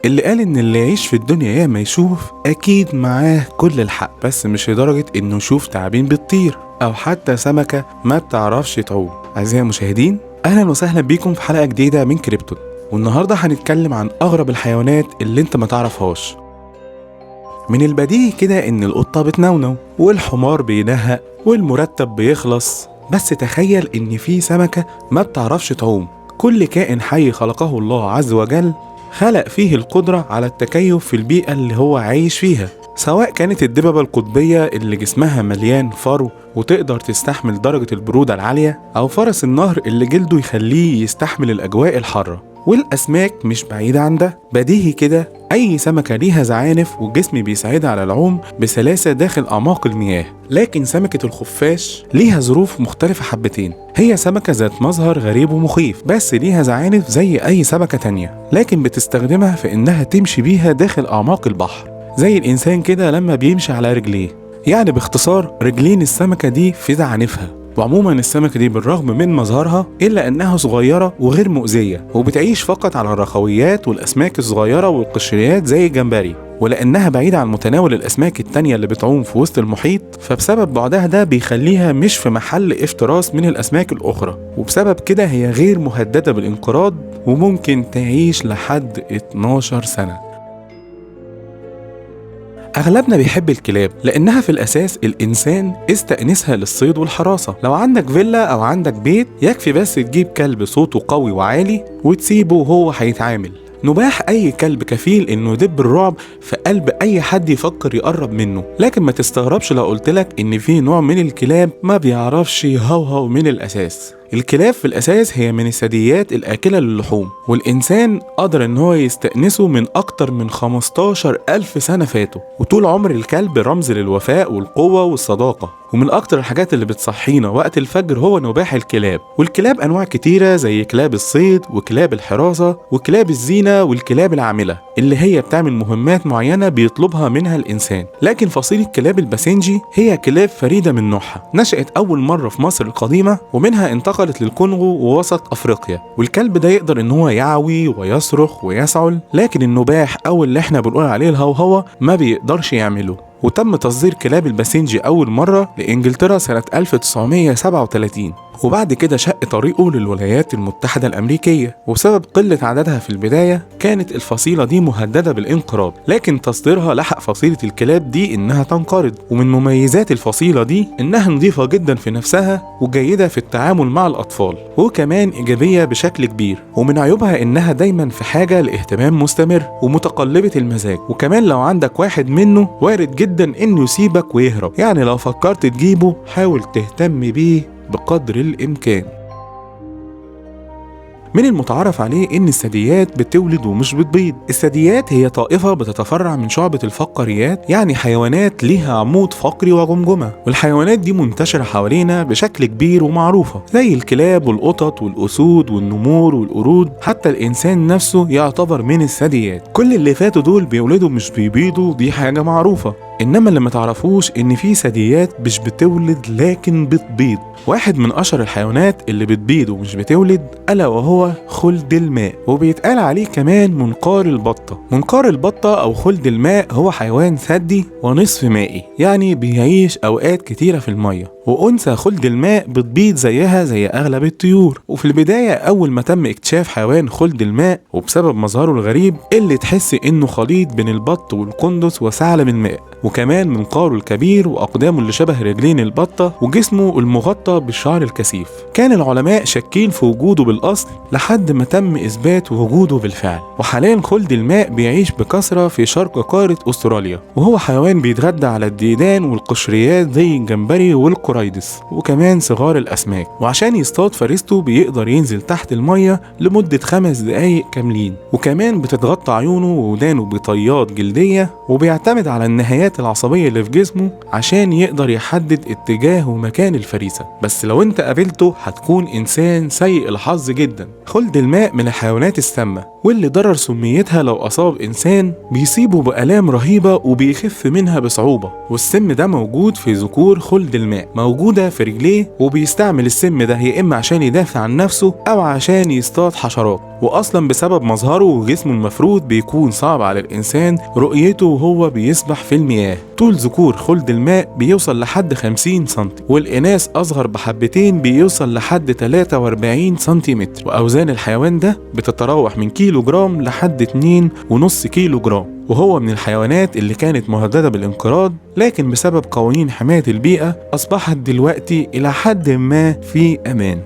اللي قال ان اللي يعيش في الدنيا ياما يشوف اكيد معاه كل الحق، بس مش لدرجة انه يشوف تعابين بتطير او حتى سمكة ما بتعرفش تعوم. اعزائي المشاهدين، اهلا وسهلا بيكم في حلقة جديدة من كريبتون. والنهاردة هنتكلم عن اغرب الحيوانات اللي انت ما تعرفهاش. من البديهي كده ان القطة بتنونو والحمار بينهق والمرتب بيخلص، بس تخيل ان في سمكة ما بتعرفش تعوم. كل كائن حي خلقه الله عز وجل خلق فيه القدرة على التكيف في البيئة اللي هو عايش فيها، سواء كانت الدببة القطبية اللي جسمها مليان فرو وتقدر تستحمل درجة البرودة العالية، أو فرس النهر اللي جلده يخليه يستحمل الأجواء الحارة. والأسماك مش بعيدة عن ده. بديهي كده أي سمكة ليها زعانف والجسم بيساعدها على العوم بسلاسة داخل أعماق المياه. لكن سمكة الخفاش ليها ظروف مختلفة حبتين. هي سمكة ذات مظهر غريب ومخيف، بس ليها زعانف زي أي سمكة تانية، لكن بتستخدمها في إنها تمشي بيها داخل أعماق البحر، زي الإنسان كده لما بيمشي على رجليه. يعني باختصار رجلين السمكة دي في زعانفها. وعموما السمكة دي بالرغم من مظهرها إلا أنها صغيرة وغير مؤذية، وبتعيش فقط على الرخويات والأسماك الصغيرة والقشريات زي الجمبري. ولأنها بعيدة عن متناول الأسماك التانية اللي بتعوم في وسط المحيط، فبسبب بعدها ده بيخليها مش في محل افتراس من الأسماك الأخرى، وبسبب كده هي غير مهددة بالانقراض وممكن تعيش لحد 12 سنة. أغلبنا بيحب الكلاب لأنها في الأساس الإنسان استأنسها للصيد والحراسة. لو عندك فيلا أو عندك بيت يكفي بس تجيب كلب صوته قوي وعالي وتسيبه وهو هيتعامل. نباح أي كلب كفيل إنه يدب الرعب في قلب أي حد يفكر يقرب منه. لكن ما تستغربش لو قلتلك إن في نوع من الكلاب ما بيعرفش يهوهو من الأساس. الكلاب في الأساس هي من الثدييات الآكلة للحوم، والإنسان قدر إن هو يستأنسه من أكتر من 15,000 سنة فاتوا. وطول عمر الكلب رمز للوفاء والقوة والصداقة، ومن أكتر الحاجات اللي بتصحينا وقت الفجر هو نباح الكلاب. والكلاب أنواع كتيرة زي كلاب الصيد وكلاب الحراسة وكلاب الزينة والكلاب العاملة اللي هي بتعمل مهمات معينة بيطلبها منها الإنسان. لكن فصيلة كلاب الباسنجي هي كلاب فريدة من نوعها، نشأت أول مرة في مصر القديمة ومنها انتقلت للكونغو ووسط أفريقيا. والكلب ده يقدر إن هو يعوي ويصرخ ويسعل، لكن النباح أو اللي احنا بنقول عليه الهوهوة ما بيقدرش يعمله. وتم تصدير كلاب الباسنجي أول مرة لإنجلترا سنة 1937، وبعد كده شق طريقه للولايات المتحدة الأمريكية. وبسبب قلة عددها في البداية كانت الفصيلة دي مهددة بالانقراض، لكن تصديرها لحق فصيلة الكلاب دي إنها تنقرض. ومن مميزات الفصيلة دي إنها نظيفة جدا في نفسها وجيدة في التعامل مع الأطفال، وكمان إيجابية بشكل كبير. ومن عيوبها إنها دايما في حاجة لاهتمام مستمر ومتقلبة المزاج، وكمان لو عندك واحد منه وارد جدا إنه يسيبك ويهرب. يعني لو فكرت تجيبه حاول تهتم بيه بقدر الإمكان. من المتعارف عليه إن الثدييات بتولد ومش بتبيض. الثدييات هي طائفة بتتفرع من شعبة الفقاريات، يعني حيوانات ليها عمود فقري وجمجمة. والحيوانات دي منتشرة حوالينا بشكل كبير ومعروفة، زي الكلاب والقطط والأسود والنمور والقرود. حتى الإنسان نفسه يعتبر من الثدييات. كل اللي فاتوا دول بيولدوا مش بيبيضوا، دي حاجة معروفة. إنما اللي ما تعرفوش إن في ثدييات مش بتولد لكن بتبيض. واحد من أشهر الحيوانات اللي بتبيض ومش بتولد ألا وهو خلد الماء، وبيتقال عليه كمان منقار البطة. منقار البطة أو خلد الماء هو حيوان ثدي ونصف مائي، يعني بيعيش أوقات كتيرة في المية. وأنثى خلد الماء بتبيض زيها زي أغلب الطيور. وفي البداية أول ما تم اكتشاف حيوان خلد الماء وبسبب مظهره الغريب اللي تحس إنه خليط بين البط والقندس وثعلب الماء، وكمان منقاره الكبير وأقدامه اللي شبه رجلين البطة وجسمه المغطى بالشعر الكثيف، كان العلماء شاكين في وجوده بالأصل لحد ما تم إثبات وجوده بالفعل. وحاليا خلد الماء بيعيش بكثرة في شرق قارة أستراليا، وهو حيوان بيتغذى على الديدان والقشريات زي الجمبري والقريدس وكمان صغار الأسماك. وعشان يصطاد فريسته بيقدر ينزل تحت المية لمدة 5 دقايق كاملين، وكمان بتتغطى عيونه وودانه بطيات جلدية، وبيعتمد على النهايات العصبية اللي في جسمه عشان يقدر يحدد اتجاه ومكان الفريسة. بس لو انت قابلته هتكون انسان سيء الحظ جدا. خلد الماء من الحيوانات السامة، واللي ضرر سميتها لو أصاب إنسان بيصيبه بآلام رهيبة وبيخف منها بصعوبة. والسم ده موجود في ذكور خلد الماء، موجودة في رجليه، وبيستعمل السم ده يا إما عشان يدافع عن نفسه أو عشان يصطاد حشرات. وأصلا بسبب مظهره وجسمه المفروض بيكون صعب على الإنسان رؤيته وهو بيسبح في المياه. طول ذكور خلد الماء بيوصل لحد 50 سنتي، والإناث أصغر بحبتين بيوصل لحد 43 سنتيمتر. وأوزان الحيوان ده بتتراوح من كيلو جرام لحد 2.5 كيلو جرام، وهو من الحيوانات اللي كانت مهددة بالانقراض، لكن بسبب قوانين حماية البيئة أصبحت دلوقتي إلى حد ما في أمان.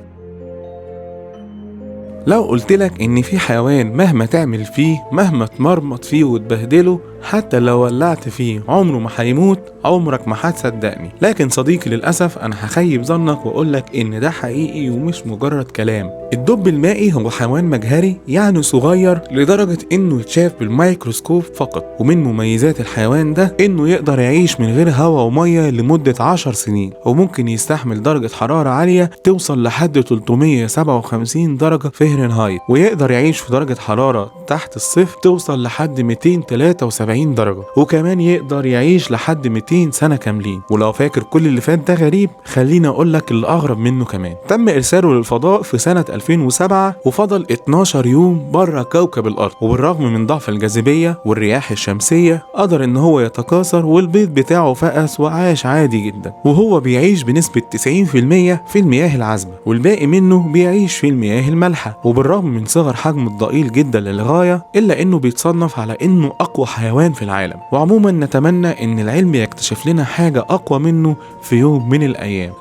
لو قلتلك إن في حيوان مهما تعمل فيه، مهما تمرمط فيه وتبهدله، حتى لو ولعت فيه عمره ما هيموت، عمرك ما هتصدقني. لكن صديقي للأسف أنا هخيب ظنك وأقولك إن ده حقيقي ومش مجرد كلام. الدب المائي هو حيوان مجهري، يعني صغير لدرجة إنه يتشاف بالميكروسكوب فقط. ومن مميزات الحيوان ده إنه يقدر يعيش من غير هواء ومية لمدة 10 سنين، وممكن يستحمل درجة حرارة عالية توصل لحد 357 درجة فهرنهايت، ويقدر يعيش في درجة حرارة تحت الصفر توصل لحد 273 درجة، وكمان يقدر يعيش لحد 200 سنة كاملين. ولو فاكر كل اللي فات ده غريب، خليني أقولك اللي أغرب منه كمان. تم إرساله للفضاء في سنة 2007 وفضل 12 يوم بره كوكب الأرض، وبالرغم من ضعف الجاذبية والرياح الشمسية قدر إن هو يتكاثر، والبيض بتاعه فقس وعاش عادي جدا. وهو بيعيش بنسبة 90% في المياه العذبة، والباقي منه بيعيش في المياه المالحة. وبالرغم من صغر حجمه الضئيل جدا للغاية، إلا إنه بيتصنف على إنه أقوى حيوان في العالم. وعموما نتمنى إن العلم يكتشف لنا حاجة أقوى منه في يوم من الأيام.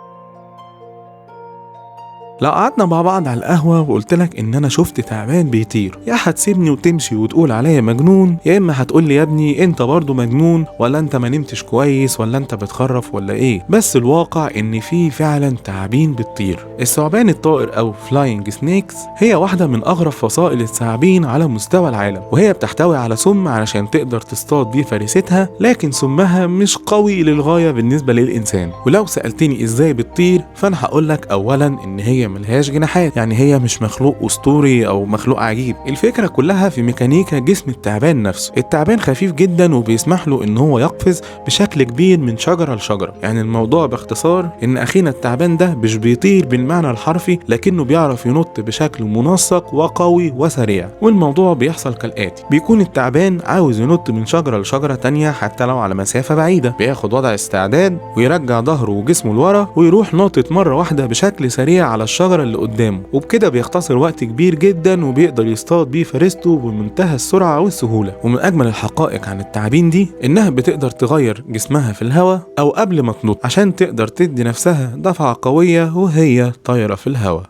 لو قعدنا مع بعض على القهوة وقلتلك إن أنا شفت تعبان بيطير، يا هتسيبني وتمشي وتقول عليا مجنون، يا إما هتقولي يا ابني أنت برضو مجنون، ولا أنت ما نمتش كويس، ولا أنت بتخرف، ولا إيه. بس الواقع إن في فعلا تعابين بتطير. الثعبان الطائر أو فلاينج سنيكس هي واحدة من أغرب فصائل الثعابين على مستوى العالم، وهي بتحتوي على سم علشان تقدر تصطاد بيه فريستها، لكن سمها مش قوي للغاية بالنسبة للإنسان. ولو سألتني إزاي بتطير، فأنا هقولك أولا إن هي ملهاش جناحات، يعني هي مش مخلوق أسطوري أو مخلوق عجيب. الفكرة كلها في ميكانيكا جسم التعبان نفسه. التعبان خفيف جدا وبيسمح له إن هو يقفز بشكل كبير من شجرة لشجرة. يعني الموضوع باختصار إن أخينا التعبان ده مش بيطير بالمعنى الحرفي، لكنه بيعرف ينط بشكل منسق وقوي وسريع. والموضوع بيحصل كالآتي: بيكون التعبان عاوز ينط من شجرة لشجرة تانية حتى لو على مسافة بعيدة، بياخد وضع استعداد ويرجع ظهره وجسمه لورا ويروح ناطط مرة واحدة بشكل سريع على الشجرة اللي قدامه، وبكده بيختصر وقت كبير جدا وبيقدر يصطاد بيه فريسته بمنتهى السرعة والسهولة. ومن أجمل الحقائق عن التعابين دي إنها بتقدر تغير جسمها في الهواء أو قبل ما تنط عشان تقدر تدي نفسها دفعة قوية وهي طايرة في الهواء.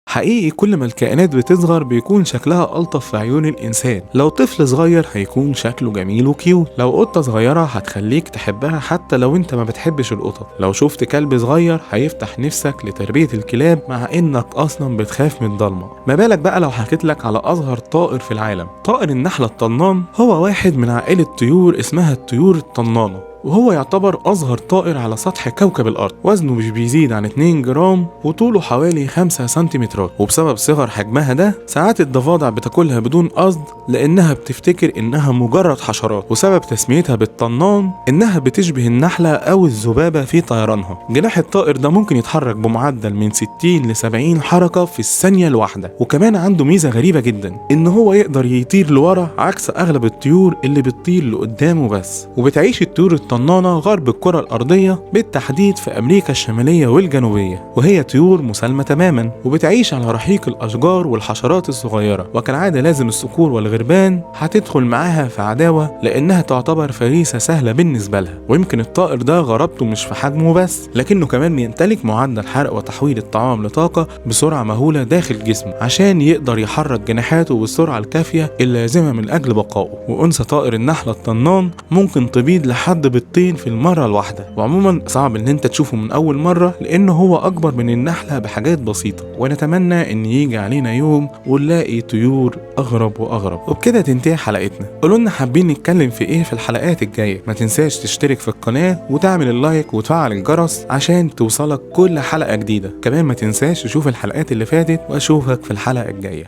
حقيقي كل ما الكائنات بتصغر بيكون شكلها ألطف في عيون الإنسان. لو طفل صغير هيكون شكله جميل وكيوت، لو قطة صغيرة هتخليك تحبها حتى لو انت ما بتحبش القطط، لو شفت كلب صغير هيفتح نفسك لتربية الكلاب مع انك اصلا بتخاف من الضلمة. ما بالك بقى لو حكيت لك على أصغر طائر في العالم. طائر النحلة الطنان هو واحد من عائلة طيور اسمها الطيور الطنانة، وهو يعتبر أصغر طائر على سطح كوكب الأرض. وزنه مش بيزيد عن 2 جرام وطوله حوالي 5 سنتيمترات. وبسبب صغر حجمها ده ساعات الضفادع بتاكلها بدون قصد لأنها بتفتكر إنها مجرد حشرات. وسبب تسميتها بالطنان إنها بتشبه النحلة أو الذبابة في طيرانها. جناح الطائر ده ممكن يتحرك بمعدل من 60 ل 70 حركة في الثانية الواحدة. وكمان عنده ميزة غريبة جدا، إن هو يقدر يطير لورا عكس أغلب الطيور اللي بتطير لقدامه بس. وبتعيش الطيور الطنانة غرب الكرة الأرضية، بالتحديد في أمريكا الشمالية والجنوبية، وهي طيور مسالمة تماما وبتعيش على رحيق الأشجار والحشرات الصغيرة. وكالعادة لازم الصقور والغربان هتدخل معاها في عداوة لأنها تعتبر فريسة سهلة بالنسبة لها. ويمكن الطائر ده غرابته مش في حجمه بس، لكنه كمان بيمتلك معدل حرق وتحويل الطعام لطاقة بسرعة مهولة داخل جسمه عشان يقدر يحرك جناحاته بالسرعة الكافية اللازمة من أجل بقائه. وأنثى طائر النحلة الطنان ممكن تبيض لحد بيضتين في المرة الواحدة، وعموما صعب ان انت تشوفه من اول مرة لانه هو اكبر من النحلة بحاجات بسيطة، ونتمنى ان يجي علينا يوم ونلاقي طيور اغرب واغرب. وبكده تنتهي حلقتنا. قولوا لنا حابين نتكلم في ايه في الحلقات الجاية. ما تنساش تشترك في القناة وتعمل اللايك وتفعل الجرس عشان توصلك كل حلقة جديدة. كمان ما تنساش تشوف الحلقات اللي فاتت، واشوفك في الحلقة الجاية.